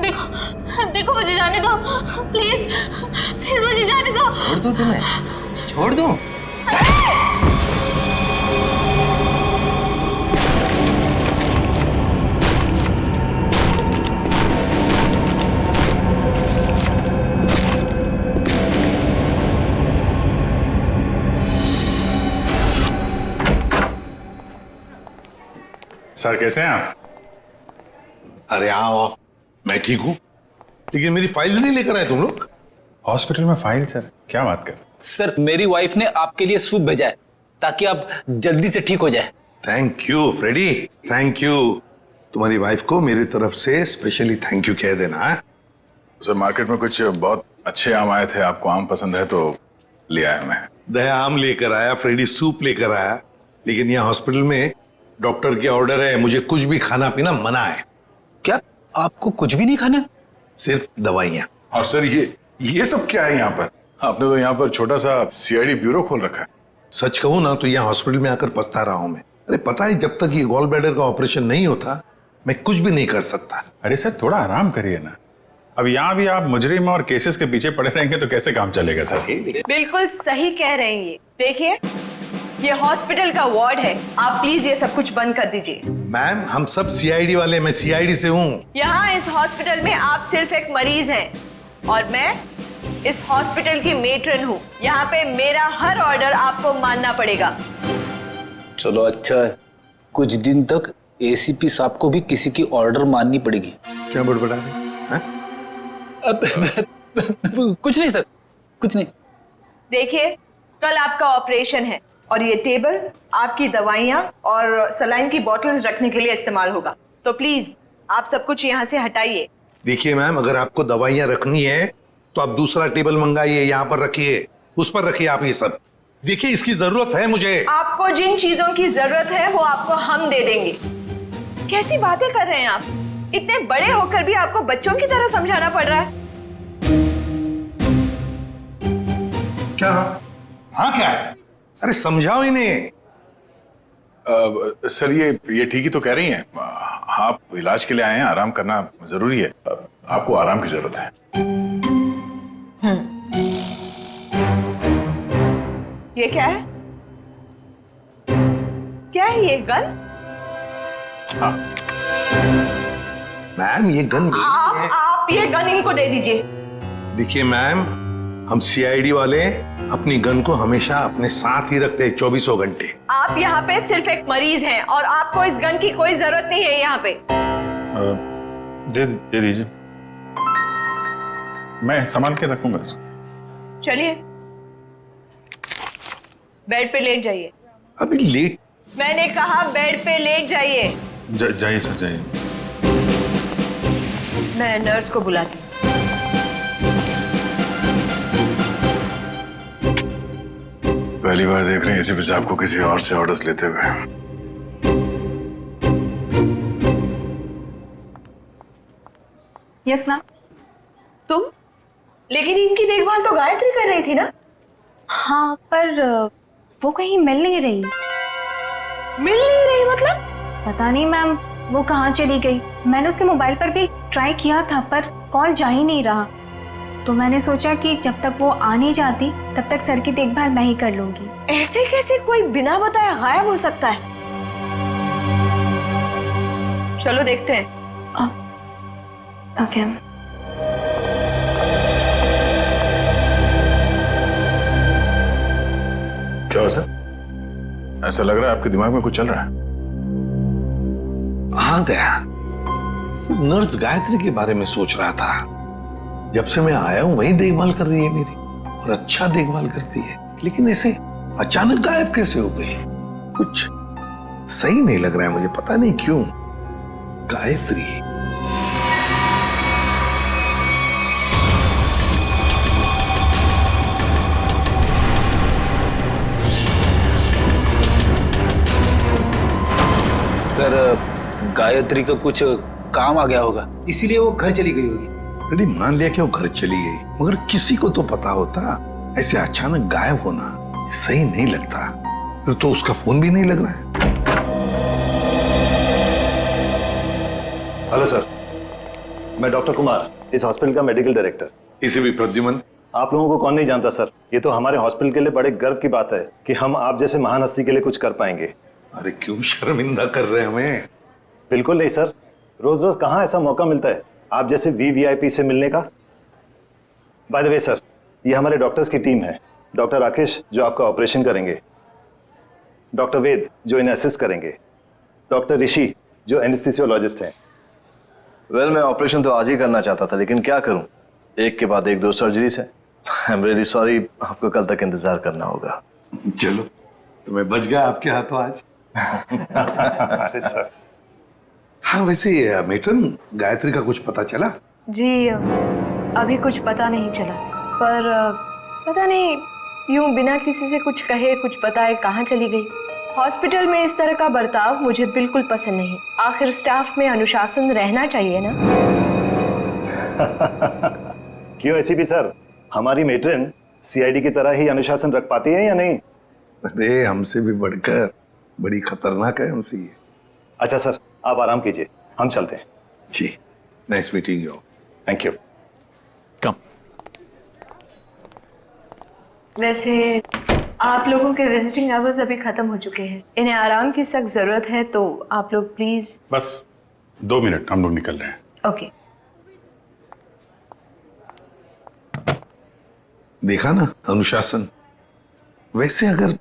देखो देखो, मुझे जाने दो प्लीज प्लीज, मुझे जाने दो। छोड़ दो तुम्हें, छोड़ दो। सर कैसे हैं आप? अरे आओ, मैं ठीक हूँ, लेकिन मेरी फाइल नहीं लेकर आए तुम लोग। हॉस्पिटल में फाइल? सर क्या बात कर। सर मेरी वाइफ ने आपके लिए सूप भेजा है ताकि आप जल्दी से ठीक हो जाए। Thank you Freddy, thank you. तुम्हारी वाइफ को मेरी तरफ से स्पेशली थैंक यू कह देना है। सर मार्केट में कुछ बहुत अच्छे आम आए थे, आपको आम पसंद है तो ले आया मैं। दया आम लेकर आया, फ्रेडी सूप लेकर आया, लेकिन यहाँ हॉस्पिटल में डॉक्टर के ऑर्डर है, मुझे कुछ भी खाना पीना मना है। क्या आपको कुछ भी नहीं खाना? सिर्फ दवाइयाँ। और सर ये सब क्या है यहाँ पर? आपने तो यहाँ पर छोटा सा सीआईडी ब्यूरो खोल रखा है। सच कहूँ ना तो यहाँ हॉस्पिटल में आकर पछता रहा हूँ मैं। अरे पता है, जब तक ये गॉल ब्लैडर का ऑपरेशन नहीं होता मैं कुछ भी नहीं कर सकता। अरे सर थोड़ा आराम करिए ना, अब यहाँ भी आप मुजरिम और केसेस के पीछे पड़े रहेंगे तो कैसे काम चलेगा सर? बिल्कुल सही कह रहे हैं ये। देखिए ये हॉस्पिटल का वार्ड है, आप प्लीज ये सब कुछ बंद कर दीजिए। मैम हम सब सीआईडी वाले, मैं सीआईडी से हूँ। यहाँ इस हॉस्पिटल में आप सिर्फ एक मरीज हैं और मैं इस हॉस्पिटल की मेट्रन हूँ। यहाँ पे मेरा हर ऑर्डर आपको मानना पड़ेगा। चलो अच्छा है, कुछ दिन तक एसीपी साहब को भी किसी की ऑर्डर माननी पड़ेगी। क्या बड़बड़ा रहे हैं? कुछ नहीं सर, कुछ नहीं। देखिए कल आपका ऑपरेशन है और ये टेबल आपकी दवाइयाँ और सलाइन की बॉटल्स रखने के लिए इस्तेमाल होगा, तो प्लीज आप सब कुछ यहाँ से हटाइए। देखिए मैम, अगर आपको दवाइयाँ रखनी है तो आप दूसरा टेबल मंगाइए, यहाँ पर रखिए, उस पर रखिए आप ये सब। देखिए इसकी जरूरत है मुझे। आपको जिन चीजों की जरूरत है वो आपको हम दे देंगे। कैसी बातें कर रहे हैं आप? इतने बड़े होकर भी आपको बच्चों की तरह समझाना पड़ रहा है। क्या? हाँ क्या है? अरे समझाओ इन्हें। सर ये ठीक ही तो कह रही हैं, आप इलाज के लिए आए हैं, आराम करना जरूरी है, आपको आराम की जरूरत है। ये क्या है? क्या है ये गन? हाँ मैम ये गन आप ये गन इनको दे दीजिए। देखिए मैम, हम सीआईडी वाले अपनी गन को हमेशा अपने साथ ही रखते हैं 24 घंटे। आप यहाँ पे सिर्फ एक मरीज हैं और आपको इस गन की कोई जरूरत नहीं है यहाँ पे। दे दीजिए, मैं संभाल के रखूंगा इसको। चलिए बेड पे लेट जाइए। अभी लेट? मैंने कहा बेड पे लेट जाइए। जाइए सर जाइए। मैं नर्स को बुलाती हूँ। पहली बार देख रहे हैं एसीपी साहब को किसी और से ऑर्डर्स लेते हुए। Yes ma'am. तुम? लेकिन इनकी देखभाल तो गायत्री कर रही थी ना? हाँ पर वो कहीं मिल नहीं रही। मिल नहीं रही मतलब? पता नहीं मैम, वो कहाँ चली गई। मैंने उसके मोबाइल पर भी ट्राई किया था पर कॉल जा ही नहीं रहा, तो मैंने सोचा कि जब तक वो आ नहीं जाती तब तक सर की देखभाल मैं ही कर लूंगी। ऐसे कैसे कोई बिना बताए गायब हो सकता है? चलो देखते हैं। ओके। क्या हो सर, ऐसा लग रहा है आपके दिमाग में कुछ चल रहा है? हाँ दया, नर्स गायत्री के बारे में सोच रहा था। जब से मैं आया हूं वही देखभाल कर रही है मेरी, और अच्छा देखभाल करती है, लेकिन ऐसे अचानक गायब कैसे हो गई? कुछ सही नहीं लग रहा है मुझे, पता नहीं क्यों। गायत्री सर गायत्री का कुछ काम आ गया होगा, इसीलिए वो घर चली गई होगी। रेडी, मान लिया कि वो घर चली गई, मगर किसी को तो पता होता। ऐसे अचानक गायब होना सही नहीं लगता। फिर तो उसका फोन भी नहीं लग रहा है। Hello sir. मैं डॉक्टर कुमार, इस हॉस्पिटल का मेडिकल डायरेक्टर। इसे भी प्रद्युमन। आप लोगों को कौन नहीं जानता सर, ये तो हमारे हॉस्पिटल के लिए बड़े गर्व की बात है कि हम आप जैसे महान हस्ती के लिए कुछ कर पाएंगे। अरे क्यों शर्मिंदा कर रहे हैं हमें? बिल्कुल नहीं सर, रोज रोज कहाँ ऐसा मौका मिलता है आप जैसे वीवीआईपी से मिलने का। बाय द वे सर, ये हमारे डॉक्टर्स की टीम है। डॉक्टर राकेश जो आपका ऑपरेशन करेंगे, डॉक्टर वेद जो इन्हें असिस्ट करेंगे, डॉक्टर ऋषि जो एनेस्थीसियोलॉजिस्ट हैं। वेल, मैं ऑपरेशन तो आज ही करना चाहता था, लेकिन क्या करूं, एक के बाद एक 2 सर्जरीज है। आई एम रियली सॉरी, आपको कल तक इंतजार करना होगा। चलो, तो मैं बच गया आपके हाथों आज। अरे सर। हाँ, वैसे मेट्रन, गायत्री का कुछ पता चला? जी अभी कुछ पता नहीं चला, पर पता नहीं यूं बिना किसी से कुछ कहे कुछ बताए कहाँ चली गई। हॉस्पिटल में इस तरह का बर्ताव मुझे बिल्कुल पसंद नहीं। आखिर स्टाफ में अनुशासन रहना चाहिए ना। क्यों एसीपी सर, हमारी मेट्रन सीआईडी की तरह ही अनुशासन रख पाती है या नहीं? अरे हमसे भी बढ़कर बड़ी खतरनाक है हमसे ये। अच्छा सर, आप आराम कीजिए, हम चलते हैं। जी, nice meeting you. Thank you. कम। वैसे आप लोगों के विजिटिंग आवर्स अभी खत्म हो चुके हैं, इन्हें आराम की सख्त जरूरत है, तो आप लोग प्लीज। बस 2 मिनट, हम लोग निकल रहे हैं। ओके। देखा ना अनुशासन। वैसे अगर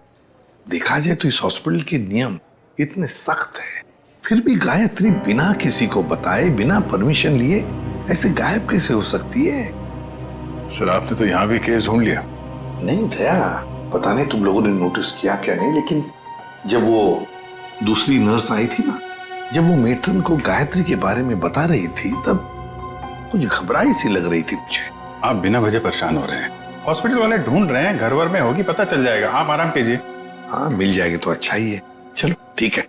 देखा जाए तो इस हॉस्पिटल के नियम इतने सख्त हैं, फिर भी गायत्री बिना किसी को बताए, बिना परमिशन लिए ऐसे गायब कैसे हो सकती है? सर, आपने तो यहाँ भी केस ढूंढ लिया। नहीं दया, पता नहीं तुम लोगों ने नोटिस किया क्या नहीं, लेकिन जब वो दूसरी नर्स आई थी ना, जब वो मेट्रन को गायत्री के बारे में बता रही थी, तब कुछ घबराई सी लग रही थी मुझे। आप बिना वजह परेशान हो रहे हैं। हॉस्पिटल वाले ढूंढ रहे हैं, घर वर में होगी, पता चल जाएगा। आप आराम कीजिए। हाँ, मिल जाएगी तो अच्छा ही है। चलो ठीक है,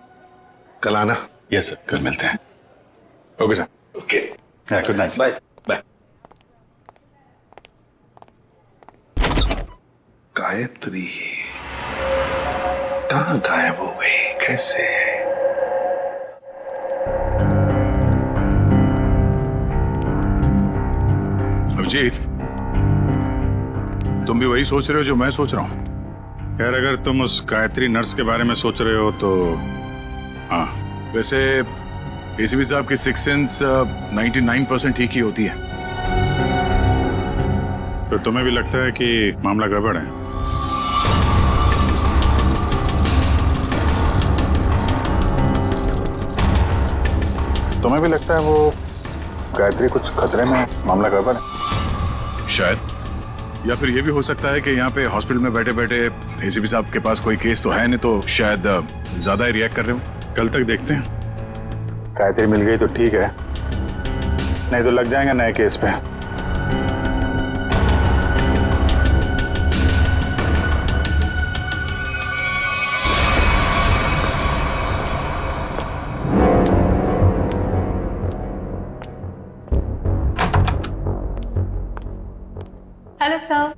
कल आना। यस सर, कल मिलते हैं। Okay sir. Okay, good night. Bye. Bye. Gayatri कहाँ गायब हो गई, कैसे? अभिजीत, तुम भी वही सोच रहे हो जो मैं सोच रहा हूँ? खैर, अगर तुम उस गायत्री नर्स के बारे में सोच रहे हो तो हाँ, वैसे एसीपी साहब की सिक्स सेंस 99% ठीक ही होती है। तो तुम्हें भी लगता है कि मामला गड़बड़ है? तुम्हें भी लगता है वो गायत्री कुछ खतरे में, मामला गड़बड़ है? शायद, या फिर ये भी हो सकता है कि यहाँ पे हॉस्पिटल में बैठे बैठे एसीपी साहब के पास कोई केस तो है नहीं, तो शायद ज्यादा ही रिएक्ट कर रहे हो। कल तक देखते हैं। गायत्री मिल गई तो ठीक है, नहीं तो लग जाएंगे नए केस पे। हेलो सर,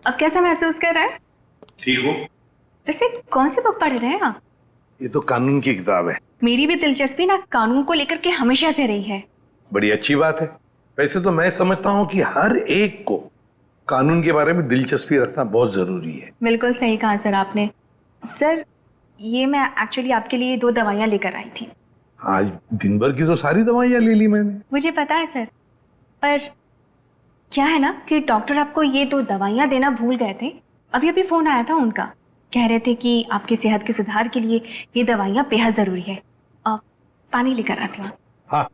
अब कैसा महसूस कर रहे हैं? ठीक हो? वैसे कौन सी बुक पढ़ रहे हैं आप? ये तो कानून की किताब है। मेरी भी दिलचस्पी ना कानून को लेकर के हमेशा से रही है। बड़ी अच्छी बात है। वैसे तो मैं समझता हूँ कि हर एक को कानून के बारे में दिलचस्पी रखना बहुत जरूरी है। बिल्कुल सही कहा सर आपने। सर, ये मैं एक्चुअली आपके लिए 2 दवाइयाँ लेकर आई थी। आज दिन भर की तो सारी दवाइयाँ ले ली मैंने। मुझे पता है सर, पर क्या है ना कि डॉक्टर आपको ये 2 दवाइयाँ देना भूल गए थे। अभी अभी फोन आया था उनका, कह रहे थे कि आपकी सेहत के सुधार के लिए ये दवाइयाँ बेहद जरूरी है। पानी लेकर आती हूँ। हाँ,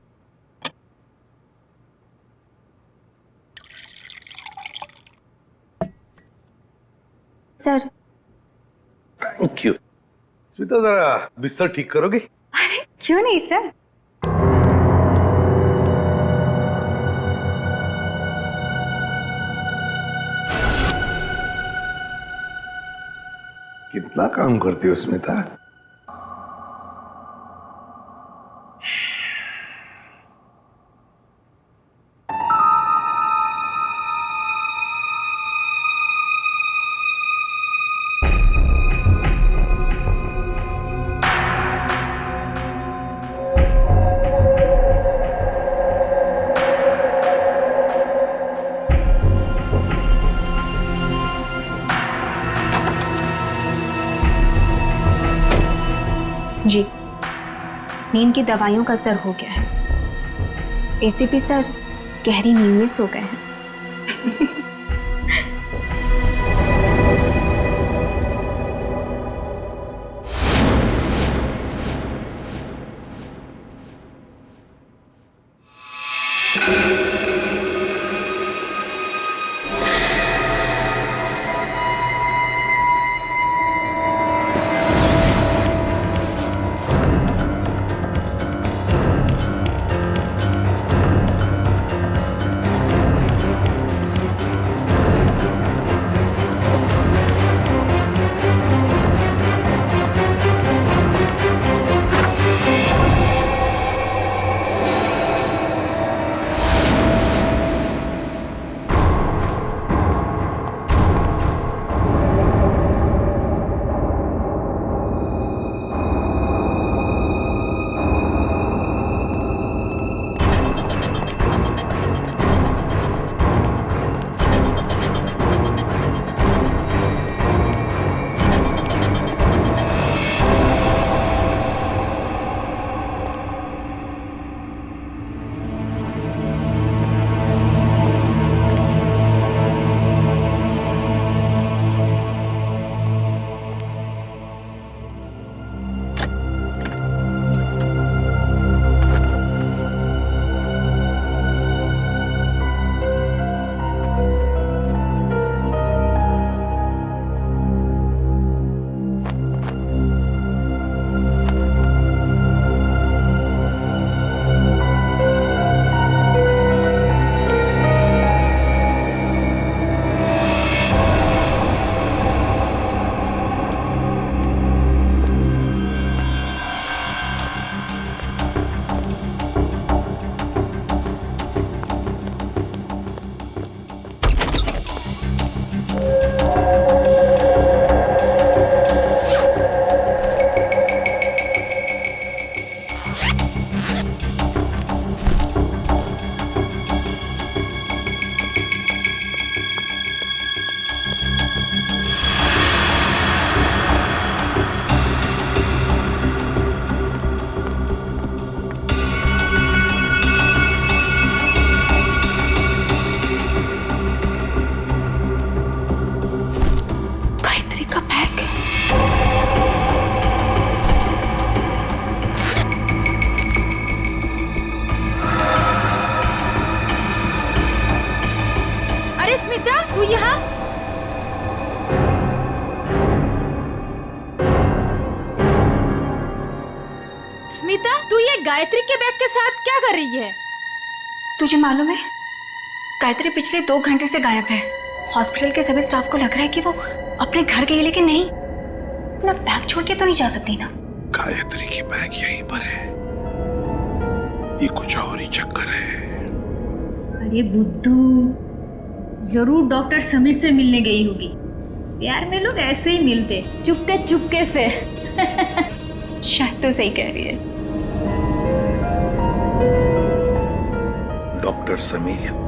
सर। Thank you. स्मिता, जरा बिस्तर ठीक करोगे? अरे क्यों नहीं सर। कितना काम करती हो स्मिता? नींद की दवाइयों का असर हो गया है। एसीपी सर गहरी नींद में सो गए हैं। तू यहाँ? स्मिता, तू ये गायत्री के बैग के साथ क्या कर रही है? तुझे मालूम है, गायत्री पिछले 2 घंटे से गायब है। हॉस्पिटल के सभी स्टाफ को लग रहा है कि वो अपने घर गई, लेकिन नहीं, अपना बैग छोड़ के तो नहीं जा सकती ना। गायत्री की बैग यहीं पर है, ये कुछ और ही चक्कर है। अरे बुद्धू, जरूर डॉक्टर समीर से मिलने गई होगी। प्यार में लोग ऐसे ही मिलते, चुपके चुपके से। शायद तो सही कह रही है। डॉक्टर समीर,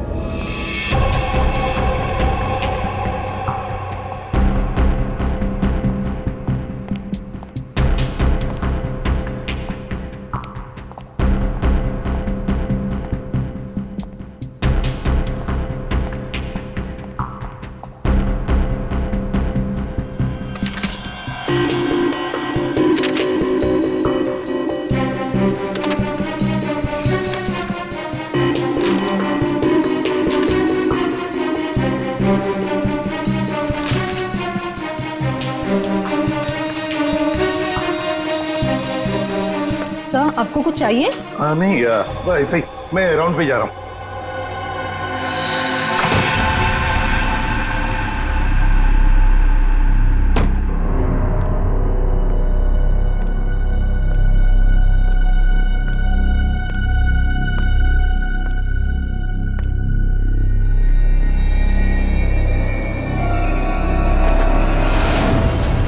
आपको कुछ चाहिए? नहीं बस ऐसे ही, मैं राउंड पे जा रहा हूँ।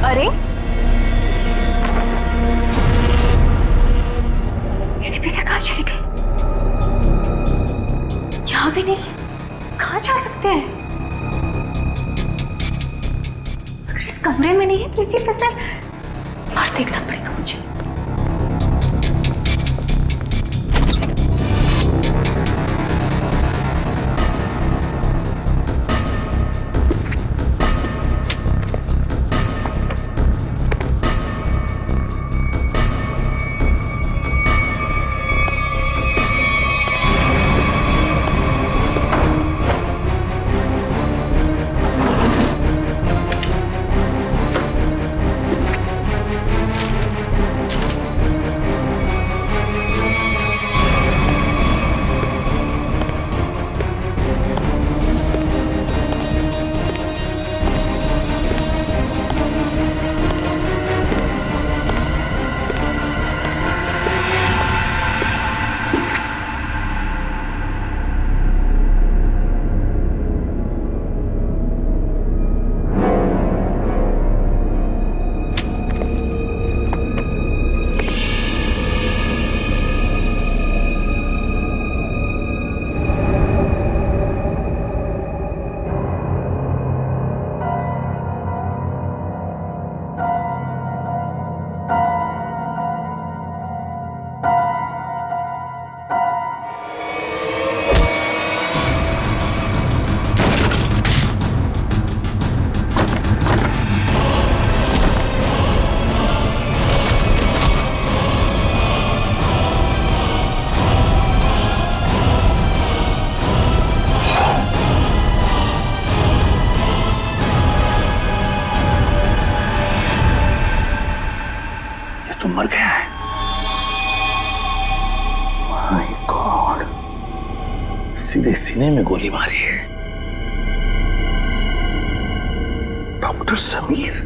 अरे चले गए, यहाँ भी नहीं, कहाँ जा सकते हैं? अगर इस कमरे में नहीं है तो इसी पे सर बाहर देखना पड़ेगा मुझे। सीधे सीने में गोली मारी है। डॉक्टर समीर।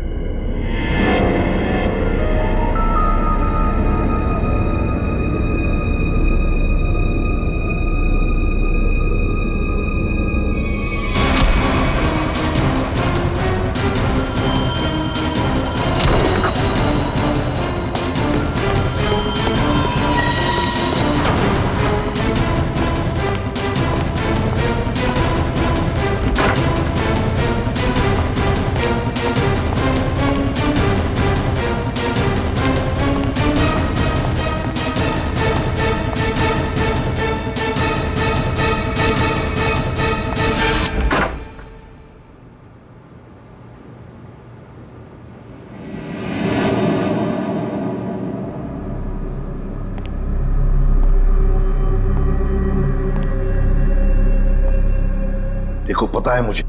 देखो, पता है मुझे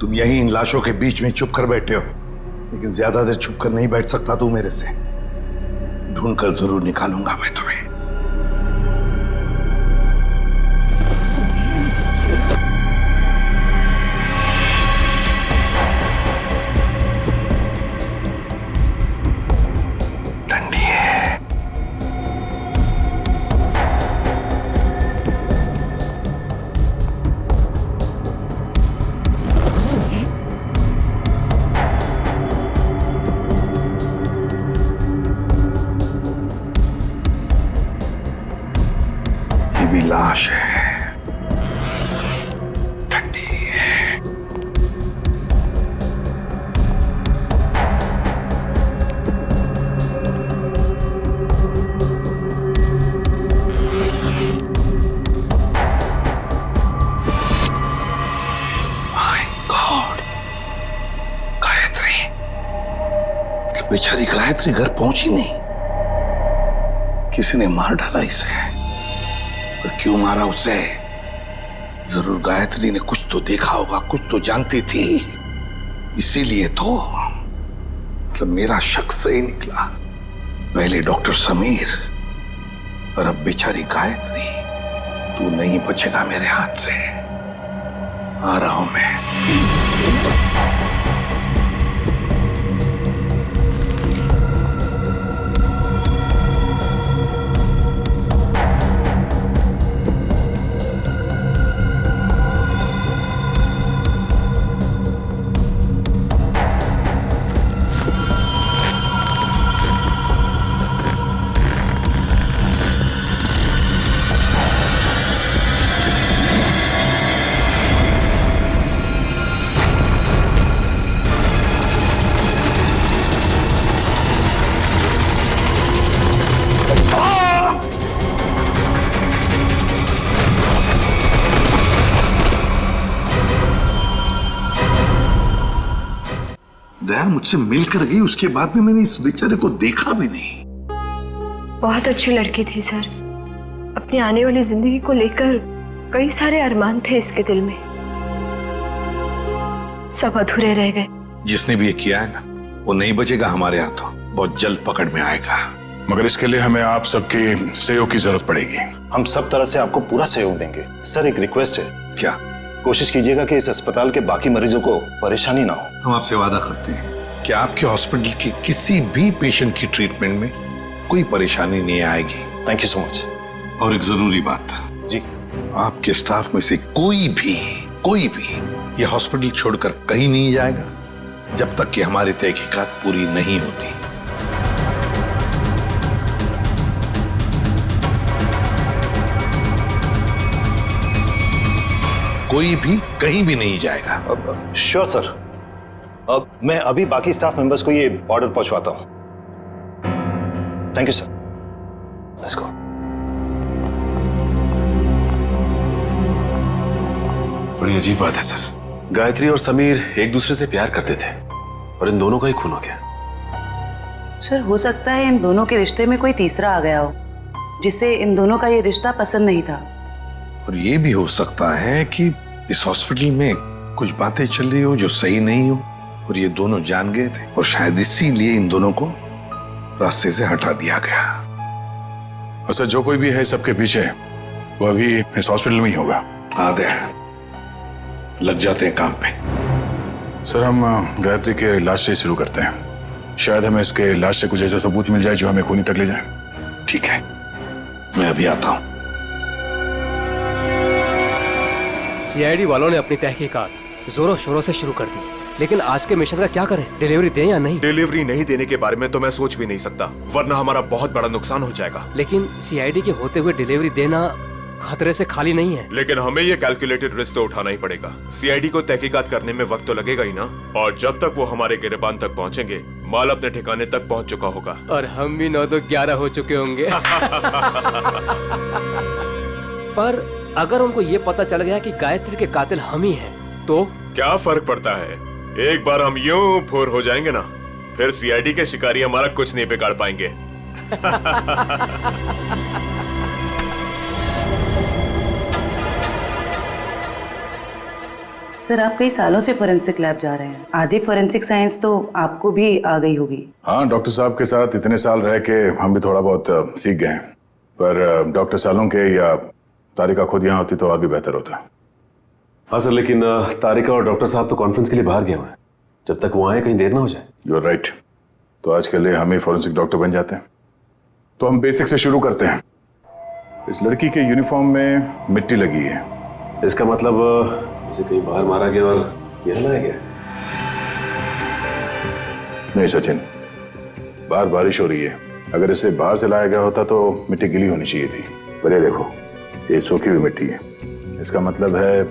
तुम यहीं इन लाशों के बीच में चुप कर बैठे हो, लेकिन ज्यादा देर चुप कर नहीं बैठ सकता तू मेरे से। ढूंढ कर जरूर निकालूंगा मैं तुम्हें। ठंडी है। भी लाश है, ठंडी है। My God, Gayatri. मतलब बेचारी गायत्री घर पहुंची नहीं, किसी ने मार डाला इसे। पर क्यों मारा उसे? जरूर गायत्री ने कुछ तो देखा होगा, कुछ तो जानती थी, इसीलिए तो। मतलब मेरा शक सही निकला। पहले डॉक्टर समीर और अब बेचारी गायत्री। तू नहीं बचेगा मेरे हाथ से। आ रहा हूं मैं। दया मुझसे मिलकर गई, उसके बाद में मैंने इस बेचारे को देखा भी नहीं। बहुत अच्छी लड़की थी सर। अपनी आने वाली जिंदगी को लेकर कई सारे अरमान थे इसके दिल में, सब अधूरे रह गए। जिसने भी ये किया है ना, वो नहीं बचेगा हमारे हाथों। बहुत जल्द पकड़ में आएगा। मगर इसके लिए हमें आप सबके सहयोग की जरूरत पड़ेगी। हम सब तरह से आपको पूरा सहयोग देंगे। सर, एक रिक्वेस्ट है। क्या? कोशिश कीजिएगा कि इस अस्पताल के बाकी मरीजों को परेशानी ना हो। हम आपसे वादा करते हैं कि आपके हॉस्पिटल के किसी भी पेशेंट की ट्रीटमेंट में कोई परेशानी नहीं आएगी। Thank you so much. और एक जरूरी बात जी, आपके स्टाफ में से कोई भी ये हॉस्पिटल छोड़कर कहीं नहीं जाएगा जब तक कि हमारी तहकीकात पूरी नहीं होती। कोई भी कहीं भी नहीं जाएगा। Sure sir. अब मैं अभी बाकी स्टाफ मेंबर्स को ये ऑर्डर पहुंचवाता हूं। Thank you sir. Let's go. बड़ी अजीब बात है सर। गायत्री और समीर एक दूसरे से प्यार करते थे और इन दोनों का ही खून हो गया। सर, हो सकता है इन दोनों के रिश्ते में कोई तीसरा आ गया हो जिसे इन दोनों का ये रिश्ता पसंद नहीं था। और ये भी हो सकता है कि इस हॉस्पिटल में कुछ बातें चल रही हो जो सही नहीं हो और ये दोनों जान गए थे और शायद इसीलिए इन दोनों को रास्ते से हटा दिया गया। अच्छा, जो कोई भी है सबके पीछे वो अभी इस हॉस्पिटल में ही होगा। आदे लग जाते हैं काम पे। सर हम गायत्री के इलाज से शुरू करते हैं। शायद हमें इसके इलाज से कुछ ऐसा सबूत मिल जाए जो हमें खूनी तक ले जाए। ठीक है, मैं अभी आता हूं। सीआईडी वालों ने अपनी तहकीकात जोरों शोरों से शुरू कर दी, लेकिन आज के मिशन का क्या करें? डिलीवरी दें या नहीं? डिलीवरी नहीं देने के बारे में तो मैं सोच भी नहीं सकता, वरना हमारा बहुत बड़ा नुकसान हो जाएगा। लेकिन सीआईडी के होते हुए डिलीवरी देना खतरे से खाली नहीं है। लेकिन हमें ये कैलकुलेटेड रिस्क तो उठाना ही पड़ेगा। सीआईडी को तहकीकात करने में वक्त तो लगेगा ही ना, और जब तक वो हमारे गिरबान तक पहुंचेंगे माल अपने ठिकाने तक पहुंच चुका होगा। और हम भी 9-2-11 हो चुके होंगे। पर अगर उनको ये पता चल गया कि गायत्री के कातिल हम ही हैं, तो क्या फर्क पड़ता है? एक बार हम यूं फूर हो जाएंगे ना, फिर सीआईडी के शिकारी हमारा कुछ नहीं बिगाड़ पाएंगे। सर आप कई सालों से फोरेंसिक लैब जा रहे हैं, आधी फोरेंसिक साइंस तो आपको भी आ गई होगी। हाँ, डॉक्टर साहब के साथ इतने साल रह के हम भी थोड़ा बहुत सीख गए हैं। पर डॉक्टर सालों के या तारिका खुद यहाँ होती तो और भी बेहतर होता। हाँ सर, लेकिन तारिका और डॉक्टर साहब तो कॉन्फ्रेंस के लिए बाहर गए हुए हैं। जब तक वो आए कहीं देर ना हो जाए। You are right. तो आज के लिए हम ही फॉरेंसिक डॉक्टर बन जाते हैं। तो हम बेसिक से शुरू करते हैं। इस लड़की के यूनिफॉर्म में मिट्टी लगी है। इसका मतलब इसे कहीं बाहर मारा गया और यहाँ लाया गया? नहीं सचिन, बाहर बारिश हो रही है। अगर इसे बाहर से लाया गया होता तो मिट्टी गीली होनी चाहिए थी। पर ये देखो, ये सूखी हुई मिट्टी है। इसका मतलब है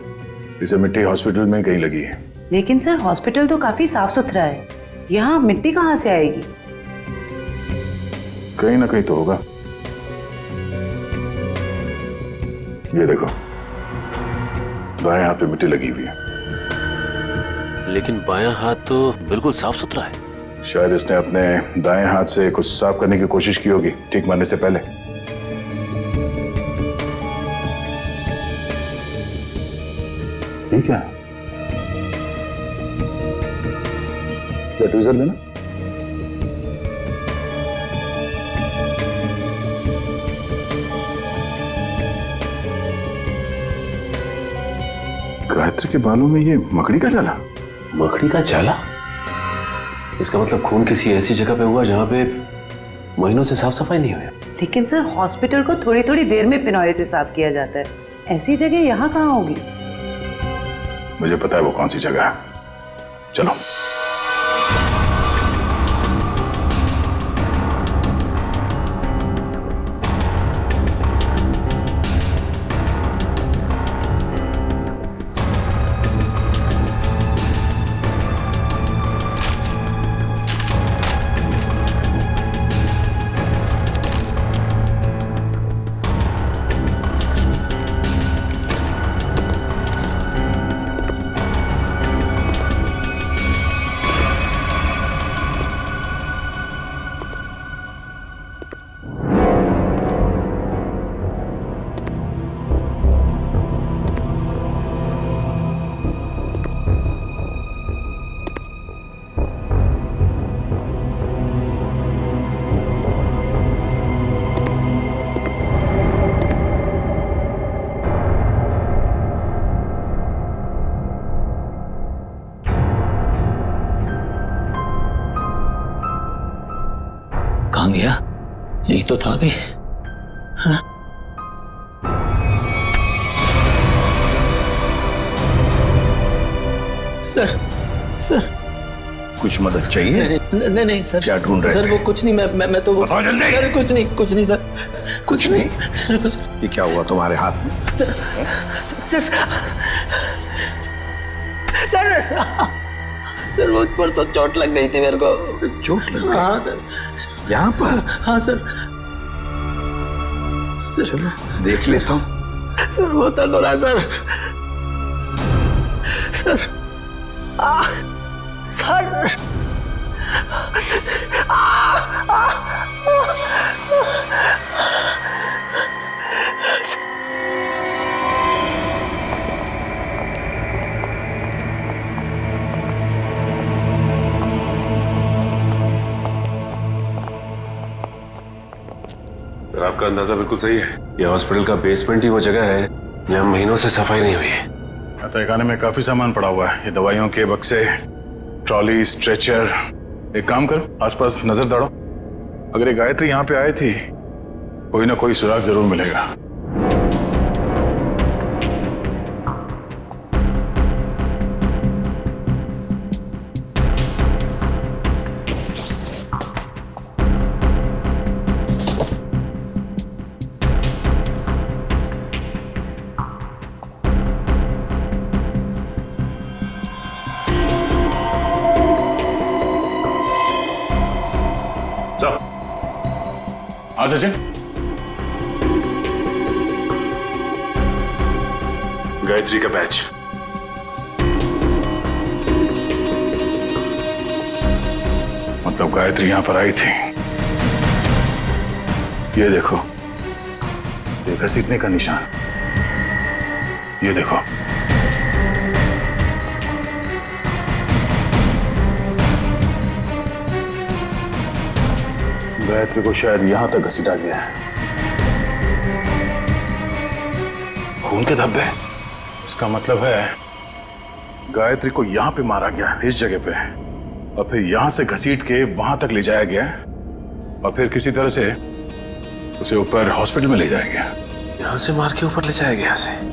इसे मिट्टी हॉस्पिटल में कहीं लगी है। लेकिन सर हॉस्पिटल तो काफी साफ सुथरा है, यहाँ मिट्टी कहाँ से आएगी? कहीं ना कहीं तो होगा। ये देखो, बाएं हाथ पे मिट्टी लगी हुई है। लेकिन बायां हाथ तो बिल्कुल साफ सुथरा है। शायद इसने अपने दाएं हाथ से कुछ साफ करने की कोशिश की होगी ठीक मारने से पहले। ठीक है, ट्वीजर देना। गायत्री के बालों में ये मकड़ी का जाला। मकड़ी का जाला? इसका मतलब खून किसी ऐसी जगह पे हुआ जहां पे महीनों से साफ सफाई नहीं हुई। लेकिन सर हॉस्पिटल को थोड़ी थोड़ी देर में फिनॉइल से साफ किया जाता है, ऐसी जगह यहाँ कहाँ होगी? मुझे पता है वो कौन सी जगह है। चलो। कहाँ गया? यही तो था अभी। हाँ? सर, सर कुछ मदद चाहिए? नहीं नहीं सर। क्या ढूंढ रहे सर थे? वो कुछ नहीं, मैं तो बताओ जल्दी। सर कुछ नहीं सर। कुछ नहीं? सर कुछ। ये क्या हुआ तुम्हारे हाथ में? सर सर सर सर वो परसों चोट लग गई थी मेरे को। चोट लग गई? हाँ सर। यहाँ पर? हाँ सर। चलो देख लेता हूँ। सर बहुत दर्द हो रहा है सर। सर सर आपका अंदाजा बिल्कुल सही है। ये हॉस्पिटल का बेसमेंट ही वो जगह है जहाँ महीनों से सफाई नहीं हुई है। तहखाने में काफी सामान पड़ा हुआ है, ये दवाइयों के बक्से, ट्रॉली, स्ट्रेचर। एक काम कर, आसपास नजर दौड़ो। अगर ये गायत्री यहाँ पे आई थी, कोई ना कोई सुराग जरूर मिलेगा। हाँ सचिन, गायत्री का बैच। मतलब गायत्री यहां पर आई थी। ये देखो, ये घसीटने का निशान, ये देखो। गायत्री को शायद यहां तक घसीटा गया है। खून के धब्बे, इसका मतलब है गायत्री को यहां पे मारा गया, इस जगह पे, और फिर यहां से घसीट के वहां तक ले जाया गया, और फिर किसी तरह से उसे ऊपर हॉस्पिटल में ले जाया गया। यहां से मार के ऊपर ले जाया गया से।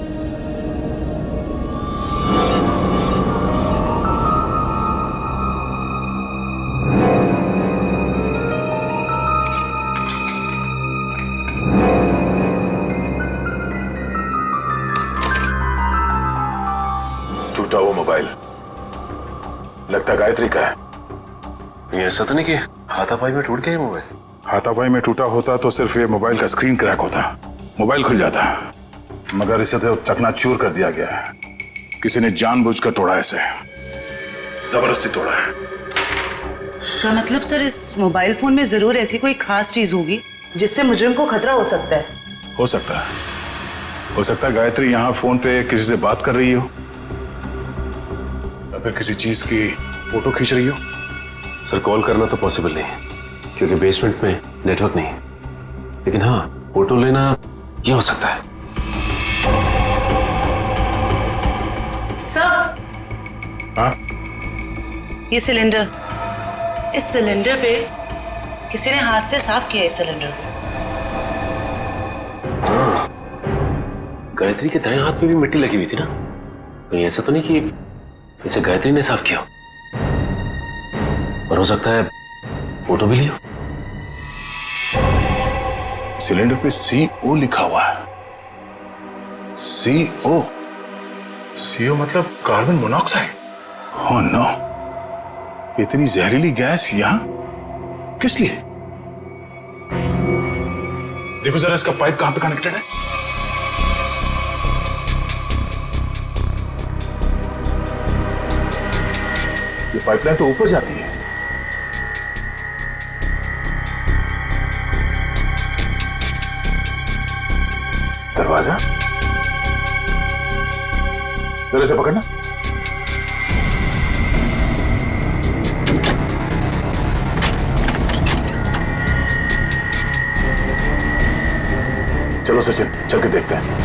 टूटा वो मोबाइल लगता गायत्री का है। ये ऐसा तो नहीं कि हाथापाई में टूट गया ये मोबाइल? हाथापाई में टूटा होता तो सिर्फ ये मोबाइल का स्क्रीन क्रैक होता, मोबाइल खुल जाता, मगर इसे तो चकनाचूर कर दिया गया है। किसी ने जानबूझकर तोड़ा है इसे, जबरदस्ती तोड़ा है। इसका मतलब सर इस मोबाइल फोन में जरूर ऐसी कोई खास चीज होगी जिससे मुजरिम को खतरा हो सकता है। हो सकता है, हो सकता है गायत्री यहाँ फोन पे किसी से बात कर रही हो, या फिर किसी चीज की फोटो खींच रही हो। सर कॉल करना तो पॉसिबल नहीं है क्योंकि बेसमेंट में नेटवर्क नहीं है, लेकिन हाँ फोटो लेना ये हो सकता है। सर, हाँ? ये सिलेंडर, इस सिलेंडर पे किसी ने हाथ से साफ किया है इस सिलेंडर को। हाँ, गायत्री के दाएं हाथ पे भी मिट्टी लगी हुई थी ना, कहीं ऐसा तो नहीं कि इसे गायत्री ने साफ किया, और हो सकता है फोटो भी लियो। सिलेंडर पे CO लिखा हुआ है। CO, CO मतलब कार्बन मोनोऑक्साइड। ओह नो, इतनी जहरीली गैस यहां किस लिए? देखो जरा इसका पाइप कहां पे कनेक्टेड है। ये पाइपलाइन तो ऊपर जाती है। दरवाजा जरा से पकड़ना। चलो सचिन, चल के देखते हैं।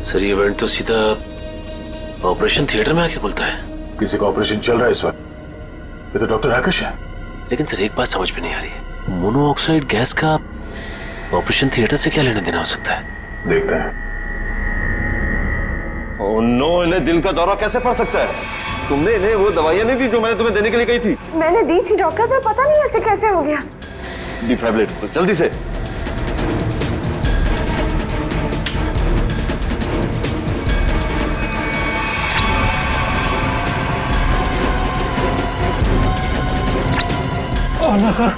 सर ये इवेंट तो सीधा ऑपरेशन थिएटर में आके खुलता है। किसी का ऑपरेशन चल रहा है इस वक्त। ये तो डॉक्टर राकेश है। लेकिन सर एक बात समझ में नहीं आ रही है, मोनोऑक्साइड गैस का ऑपरेशन थिएटर से क्या लेना देना हो सकता है? देखते हैं। ओह नो, इन्हें दिल का दौरा कैसे पड़ सकता है? तुमने इन्हें वो दवाइयां नहीं दी जो मैंने तुम्हें देने के लिए कही थी? मैंने दी थी डॉक्टर, पर पता नहीं ऐसे कैसे हो गया। डिफाइब्रिलेटर जल्दी से। no, sir.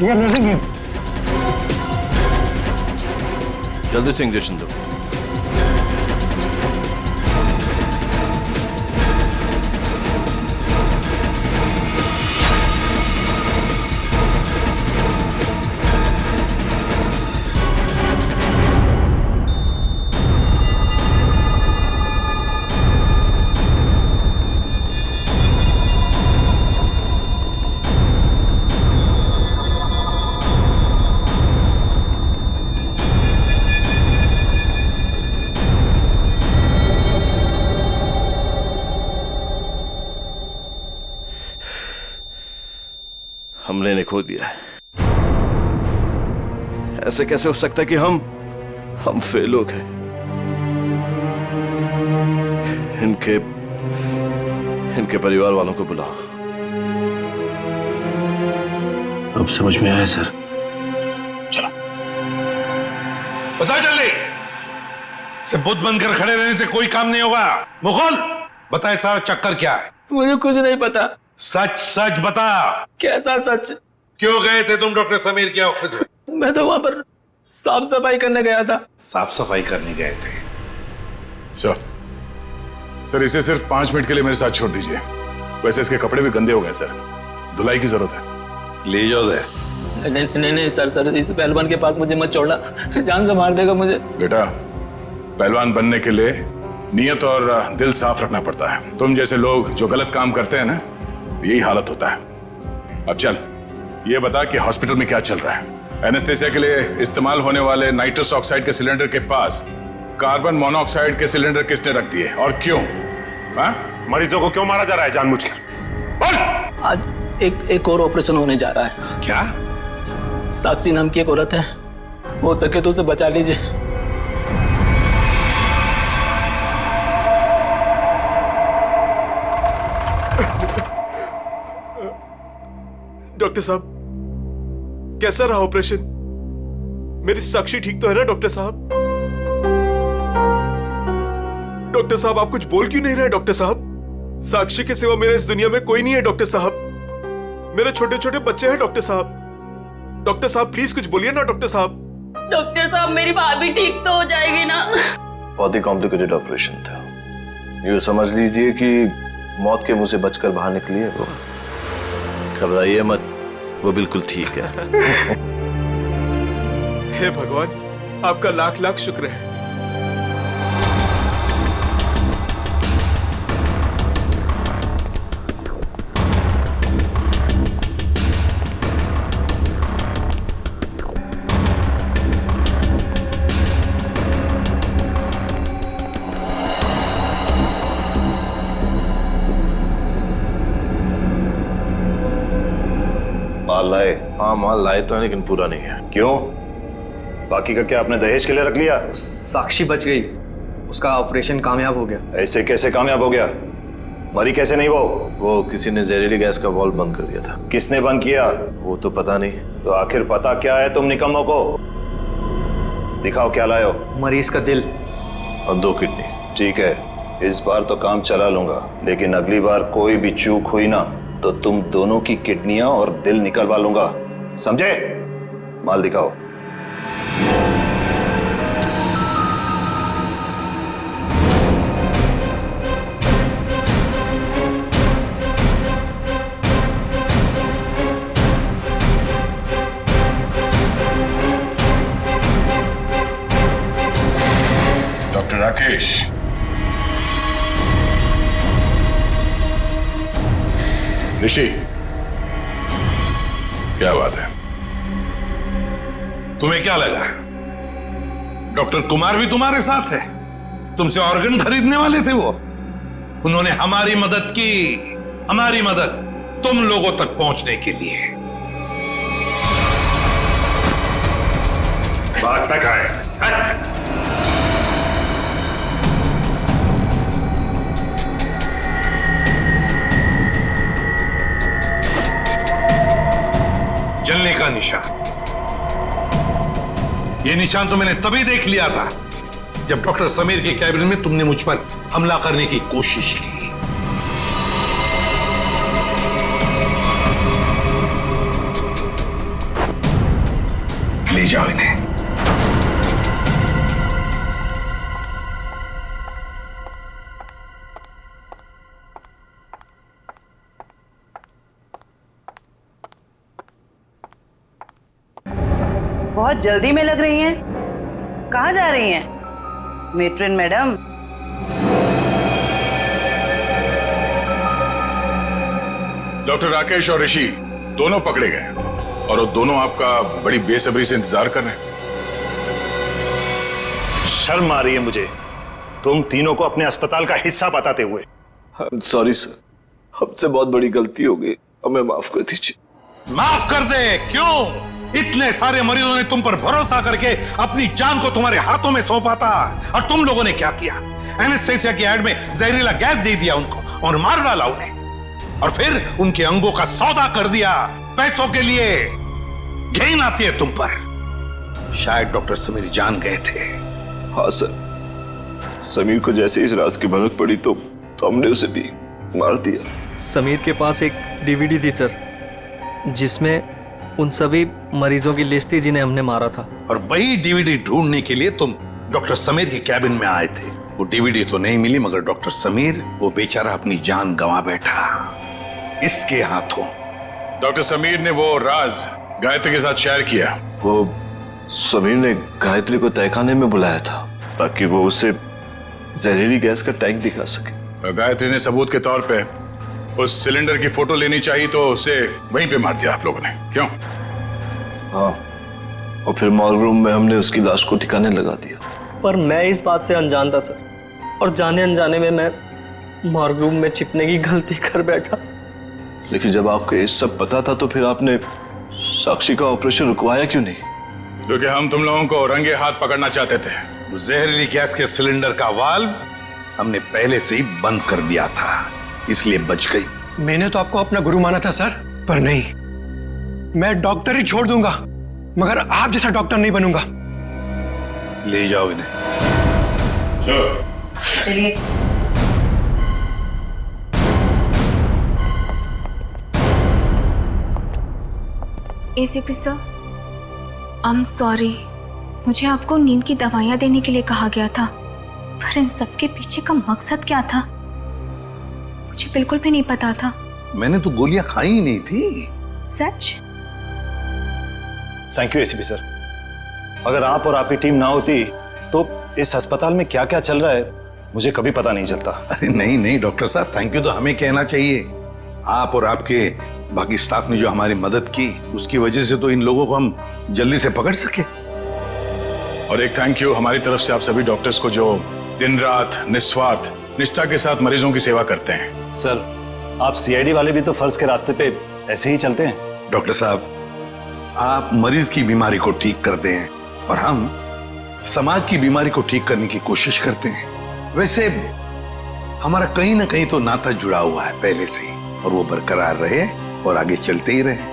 We are losing him. जल्दी से इंजेक्शन दो। हमरे ने खो दिया है। ऐसे कैसे हो सकता है कि हम फेल हो गए? इनके परिवार वालों को बुलाओ। अब समझ में आया सर। चलो बता जल्दी, से बुद्ध बनकर खड़े रहने से कोई काम नहीं होगा। मुकुल बताए सारा चक्कर क्या है? मुझे कुछ नहीं पता। सच सच बता। कैसा सच? क्यों गए थे तुम डॉक्टर समीर के ऑफिस में? मैं तो वहां पर साफ सफाई करने गया था। साफ सफाई करने गए थे? सर इसे सिर्फ 5 मिनट के लिए मेरे साथ छोड़ दीजिए। वैसे इसके कपड़े भी गंदे हो गए सर, धुलाई की जरूरत है। ले जाओ दे। नहीं सर, इस पहलवान के पास मुझे मत छोड़ना, जान से मार देगा मुझे। बेटा, पहलवान बनने के लिए नियत और दिल साफ रखना पड़ता है। तुम जैसे लोग जो गलत काम करते हैं ना, यही हालत होता है। अब चल ये बता कि हॉस्पिटल में क्या चल रहा है? एनेस्थेसिया के लिए इस्तेमाल होने वाले नाइट्रस ऑक्साइड के सिलेंडर के पास कार्बन मोनोऑक्साइड के सिलेंडर किसने रख दिए और क्यों? मरीजों को क्यों मारा जा रहा है जानबूझकर? बोल। आज एक और ऑपरेशन होने जा रहा है। क्या? साक्षी नाम की एक औरत है, हो सके तो उसे बचा लीजिए। डॉक्टर साहब, कैसा रहा ऑपरेशन? मेरी साक्षी ठीक तो है ना डॉक्टर साहब? डॉक्टर साहब आप कुछ बोल क्यों नहीं रहे? डॉक्टर साहब, साक्षी के सिवा मेरे इस दुनिया में कोई नहीं है डॉक्टर साहब। मेरे छोटे छोटे बच्चे हैं डॉक्टर साहब। डॉक्टर साहब प्लीज कुछ बोलिए ना डॉक्टर साहब। डॉक्टर साहब मेरी भाभी ठीक तो हो जाएगी ना? बहुत ही कॉम्प्लिकेटेड ऑपरेशन था। यूँ समझ लीजिए कि मौत के मुंह से बचकर बाहर निकली है वो। घबराइए मत, वो बिल्कुल ठीक है। हे भगवान, आपका लाख लाख शुक्र है। माल लाए? हाँ माल लाए तो है, लेकिन पूरा नहीं है। क्यों? बाकी का क्या आपने दहेज के लिए रख लिया? साक्षी बच गई, उसका ऑपरेशन कामयाब हो गया। ऐसे कैसे कामयाब हो गया? मरी कैसे नहीं वो किसी ने जहरीली गैस का वाल्व बंद कर दिया था। किसने बंद किया? वो तो पता नहीं। तो आखिर पता क्या है तुम निकम्मों को? दिखाओ क्या लाए हो। मरीज का दिल और 2 किडनी। ठीक है, इस बार तो काम चला लूंगा, लेकिन अगली बार कोई भी चूक हुई ना तो तुम दोनों की किडनियां और दिल निकलवा लूंगा, समझे? माल दिखाओ। डॉक्टर राकेश, ऋषि, क्या बात है? तुम्हें क्या लगा डॉक्टर कुमार भी तुम्हारे साथ है? तुमसे ऑर्गन खरीदने वाले थे वो। उन्होंने हमारी मदद की, हमारी मदद तुम लोगों तक पहुंचने के लिए। बात तक आए। जलने का निशान, ये निशान तो मैंने तभी देख लिया था जब डॉक्टर समीर के कैबिन में तुमने मुझ पर हमला करने की कोशिश की। ले जाओ इन्हें। बहुत जल्दी में लग रही हैं। कहाँ जा रही हैं मेट्रन मैडम? डॉक्टर राकेश और ऋषि दोनों पकड़े गए और वो दोनों आपका बड़ी बेसब्री से इंतजार कर रहे हैं। शर्म आ रही है मुझे तुम तीनों को अपने अस्पताल का हिस्सा बताते हुए। सॉरी सर, हमसे बहुत बड़ी गलती हो गई, हमें माफ कर दीजिए। माफ कर दे। क्यों? इतने सारे मरीजों ने तुम पर भरोसा करके अपनी जान को तुम्हारे हाथों में सौंपा था, और तुम लोगों ने क्या किया? एनेस्थेसिया की एड में जहरीला गैस दे दिया उनको और मार डाला उन्हें, और फिर उनके अंगों का सौदा कर दिया पैसों के लिए। घिन आती है तुम पर। शायद डॉक्टर समीर जान गए थे। हाँ सर, समीर को जैसे इस राज की भनक पड़ी तो हमने उसे भी मार दिया। समीर के पास एक डीवीडी थी सर, जिसमें उन सभी मरीजों की लिस्ट थी जिन्हें हमने मारा था। और वही डीवीडी ढूंढने के लिए तुम डॉक्टर समीर के कैबिन में आए थे। वो डीवीडी तो नहीं मिली, मगर डॉक्टर समीर, वो बेचारा अपनी जान गंवा बैठा इसके हाथों। डॉक्टर समीर ने वो राज गायत्री के साथ शेयर किया। वो समीर ने गायत्री को तहखाने में बुलाया था ताकि वो उसे जहरीली गैस का टैंक दिखा सके। और गायत्री ने सबूत के तौर पे उस सिलेंडर की फोटो लेनी चाहिए तो उसे वहीं पे मार दिया आप लोगों ने, क्यों? हाँ, और फिर मॉर्ग रूम में हमने उसकी लाश को ठिकाने लगा दिया। पर मैं इस बात से अनजान था सर, और जाने अनजाने में मैं मॉर्ग रूम में छिपने की गलती कर बैठा। लेकिन जब आपको ये सब पता था तो फिर आपने साक्षी का ऑपरेशन रुकवाया क्यों नहीं? क्योंकि हम तुम लोगों को रंगे हाथ पकड़ना चाहते थे। जहरीली गैस के सिलेंडर का वाल्व हमने पहले से ही बंद कर दिया था, इसलिए बच गई। मैंने तो आपको अपना गुरु माना था सर, पर नहीं, मैं डॉक्टर ही छोड़ दूंगा, मगर आप जैसा डॉक्टर नहीं बनूंगा। ले जाओ इन्हें। चलिए। ACP sir, I am sorry, मुझे आपको नींद की दवाइयां देने के लिए कहा गया था, पर इन सब के पीछे का मकसद क्या था मुझे बिल्कुल भी नहीं पता था। मैंने तो गोलियां खाई ही नहीं थी। सच? Thank you ACP sir. अगर आप और आपकी टीम ना होती तो इस अस्पताल में क्या क्या चल रहा है मुझे कभी पता नहीं चलता। अरे नहीं नहीं डॉक्टर साहब, थैंक यू तो हमें कहना चाहिए। आप और आपके बाकी स्टाफ ने जो हमारी मदद की, उसकी वजह से तो इन लोगों को हम जल्दी से पकड़ सके। और एक थैंक यू हमारी तरफ से आप सभी डॉक्टर्स को जो दिन रात निस्वार्थ निष्ठा के साथ मरीजों की सेवा करते हैं। सर, आप सीआईडी वाले भी तो फर्ज के रास्ते पे ऐसे ही चलते हैं। डॉक्टर साहब, आप मरीज की बीमारी को ठीक करते हैं और हम समाज की बीमारी को ठीक करने की कोशिश करते हैं। वैसे हमारा कहीं ना कहीं तो नाता जुड़ा हुआ है पहले से ही, और वो बरकरार रहे और आगे चलते ही रहे।